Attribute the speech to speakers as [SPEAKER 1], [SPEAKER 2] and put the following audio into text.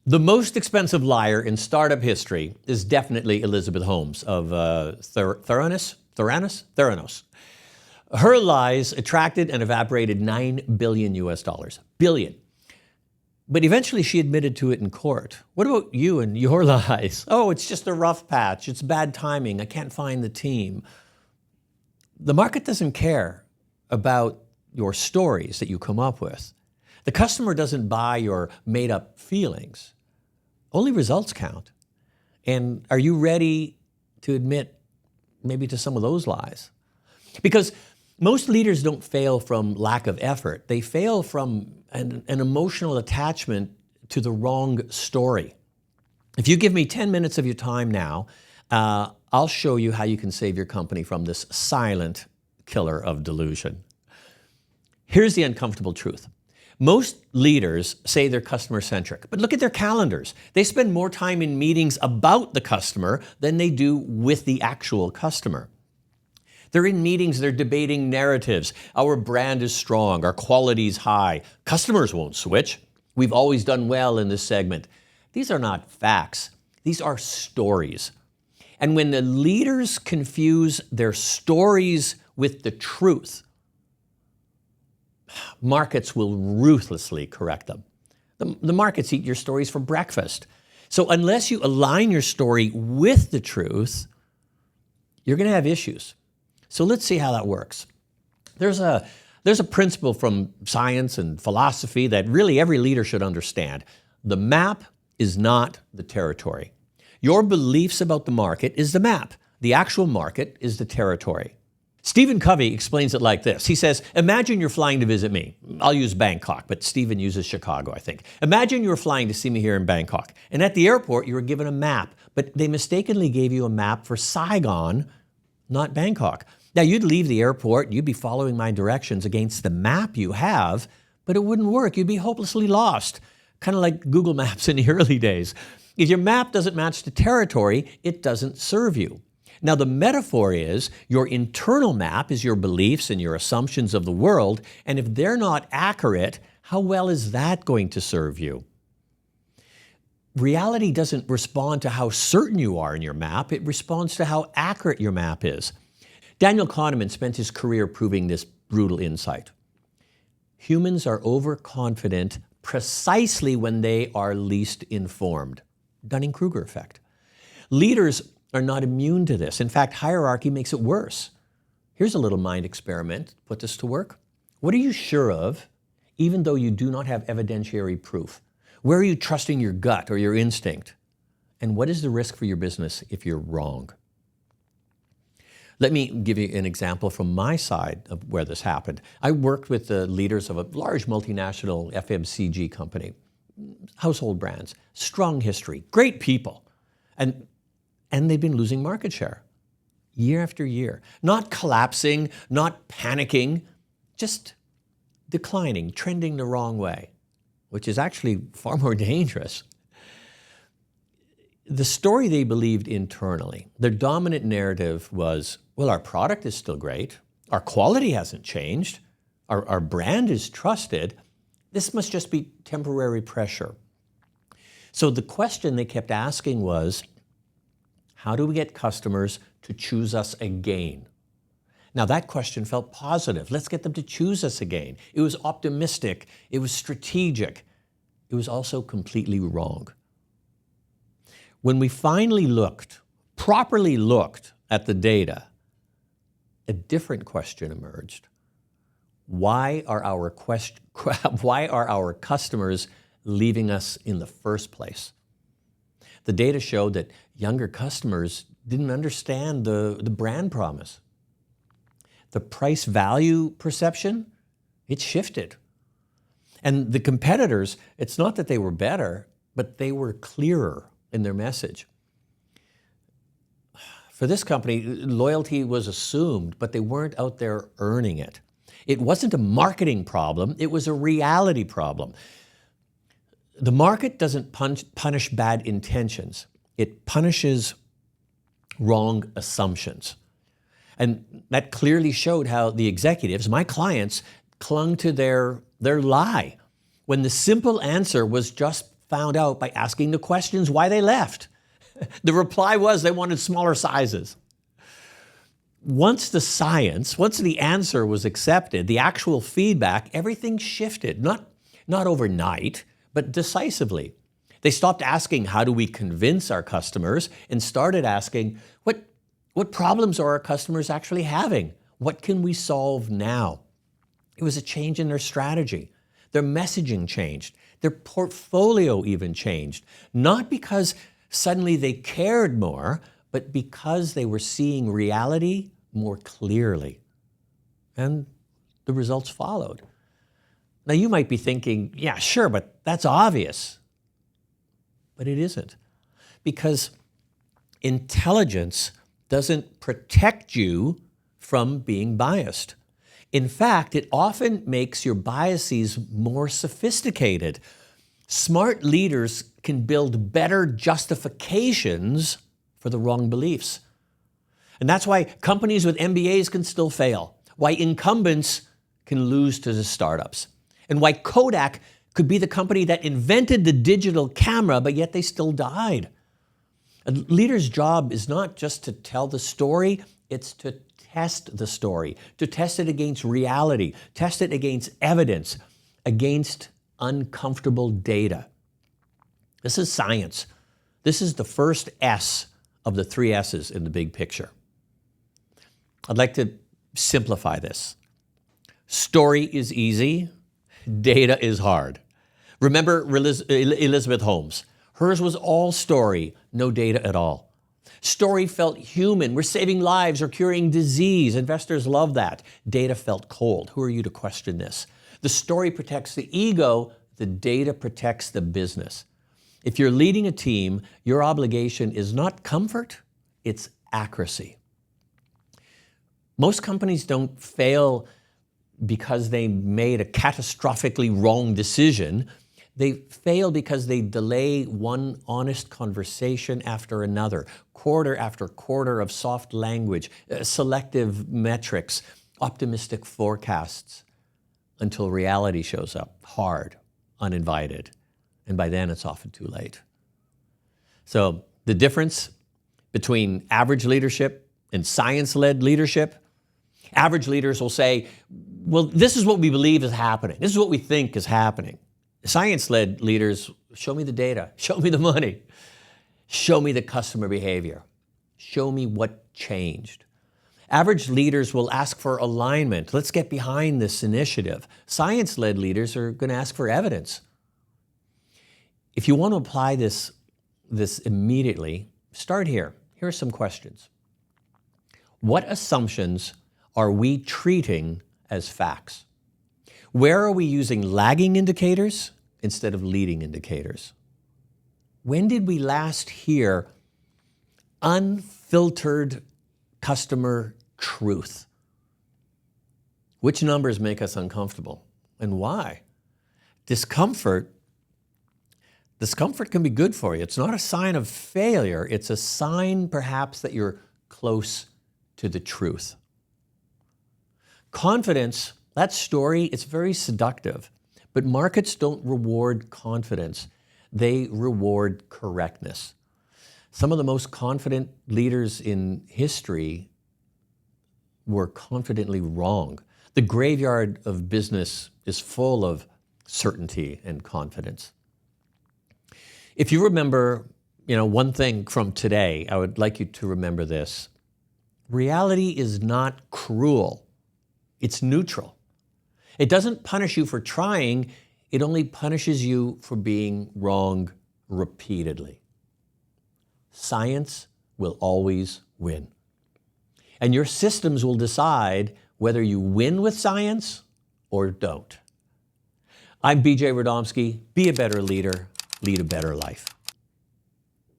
[SPEAKER 1] The most expensive liar in startup history is definitely Elizabeth Holmes of Theranos. Her lies attracted and evaporated $9 billion US. Billion. But eventually she admitted to it in court. What about you and your lies? Oh, it's just a rough patch. It's bad timing. I can't find the team. The market doesn't care about your stories that you come up with. The customer doesn't buy your made-up feelings. Only results count. And are you ready to admit maybe to some of those lies? Because most leaders don't fail from lack of effort. They fail from an emotional attachment to the wrong story. If you give me 10 minutes of your time now, I'll show you how you can save your company from this silent killer of delusion. Here's the uncomfortable truth. Most leaders say they're customer-centric, but look at their calendars. They spend more time in meetings about the customer than they do with the actual customer. They're in meetings, they're debating narratives. Our brand is strong, our quality is high. Customers won't switch. We've always done well in this segment. These are not facts. These are stories. And when the leaders confuse their stories with the truth, markets will ruthlessly correct them. The markets eat your stories for breakfast. So unless you align your story with the truth, you're going to have issues. So let's see how that works. There's a principle from science and philosophy that really every leader should understand. The map is not the territory. Your beliefs about the market is the map. The actual market is the territory. Stephen Covey explains it like this. He says, imagine you're flying to visit me. I'll use Bangkok, but Stephen uses Chicago, I think. Imagine you were flying to see me here in Bangkok. And at the airport, you were given a map, but they mistakenly gave you a map for Saigon, not Bangkok. Now, you'd leave the airport, you'd be following my directions against the map you have, but it wouldn't work. You'd be hopelessly lost, kind of like Google Maps in the early days. If your map doesn't match the territory, it doesn't serve you. Now, the metaphor is your internal map is your beliefs and your assumptions of the world, and if they're not accurate, how well is that going to serve you? Reality doesn't respond to how certain you are in your map, it responds to how accurate your map is. Daniel Kahneman spent his career proving this brutal insight. Humans are overconfident precisely when they are least informed. Dunning-Kruger effect. Leaders are not immune to this. In fact, hierarchy makes it worse. Here's a little mind experiment. Put this to work. What are you sure of, even though you do not have evidentiary proof? Where are you trusting your gut or your instinct? And what is the risk for your business if you're wrong? Let me give you an example from my side of where this happened. I worked with the leaders of a large multinational FMCG company, household brands, strong history, great people. And they've been losing market share year after year. Not collapsing, not panicking, just declining, trending the wrong way, which is actually far more dangerous. The story they believed internally, their dominant narrative was, well, our product is still great, our quality hasn't changed, our brand is trusted, this must just be temporary pressure. So the question they kept asking was, how do we get customers to choose us again? Now that question felt positive. Let's get them to choose us again. It was optimistic. It was strategic. It was also completely wrong. When we finally properly looked at the data, a different question emerged. Why are our customers leaving us in the first place? The data showed that younger customers didn't understand the brand promise. The price value perception, it shifted. And the competitors, it's not that they were better, but they were clearer in their message. For this company, loyalty was assumed, but they weren't out there earning it. It wasn't a marketing problem, it was a reality problem. The market doesn't punish bad intentions. It punishes wrong assumptions. And that clearly showed how the executives, my clients, clung to their lie when the simple answer was just found out by asking the questions why they left. The reply was they wanted smaller sizes. Once the answer was accepted, the actual feedback, everything shifted, not overnight, but decisively. They stopped asking, how do we convince our customers, and started asking, what problems are our customers actually having? What can we solve now? It was a change in their strategy. Their messaging changed. Their portfolio even changed. Not because suddenly they cared more, but because they were seeing reality more clearly. And the results followed. Now you might be thinking, yeah, sure, but that's obvious. But it isn't. Because intelligence doesn't protect you from being biased. In fact, it often makes your biases more sophisticated. Smart leaders can build better justifications for the wrong beliefs. And that's why companies with MBAs can still fail, why incumbents can lose to the startups, and why Kodak could be the company that invented the digital camera, but yet they still died. A leader's job is not just to tell the story, it's to test the story, to test it against reality, test it against evidence, against uncomfortable data. This is science. This is the first S of the 3 S's in the big picture. I'd like to simplify this. Story is easy, data is hard. Remember Elizabeth Holmes. Hers was all story, no data at all. Story felt human. We're saving lives or curing disease. Investors love that. Data felt cold. Who are you to question this? The story protects the ego. The data protects the business. If you're leading a team, your obligation is not comfort, it's accuracy. Most companies don't fail because they made a catastrophically wrong decision. They fail because they delay one honest conversation after another, quarter after quarter of soft language, selective metrics, optimistic forecasts, until reality shows up, hard, uninvited. And by then it's often too late. So the difference between average leadership and science-led leadership, average leaders will say, well, this is what we believe is happening. This is what we think is happening. Science-led leaders, show me the data, show me the money, show me the customer behavior, show me what changed. Average leaders will ask for alignment. Let's get behind this initiative. Science-led leaders are going to ask for evidence. If you want to apply this immediately, start here. Here are some questions. What assumptions are we treating as facts? Where are we using lagging indicators instead of leading indicators? When did we last hear unfiltered customer truth? Which numbers make us uncomfortable and why? Discomfort can be good for you. It's not a sign of failure. It's a sign perhaps that you're close to the truth. Confidence, that story, it's very seductive, but markets don't reward confidence. They reward correctness. Some of the most confident leaders in history were confidently wrong. The graveyard of business is full of certainty and confidence. If you remember, one thing from today, I would like you to remember this. Reality is not cruel. It's neutral. It doesn't punish you for trying. It only punishes you for being wrong repeatedly. Science will always win. And your systems will decide whether you win with science or don't. I'm BJ Radomski. Be a better leader. Lead a better life.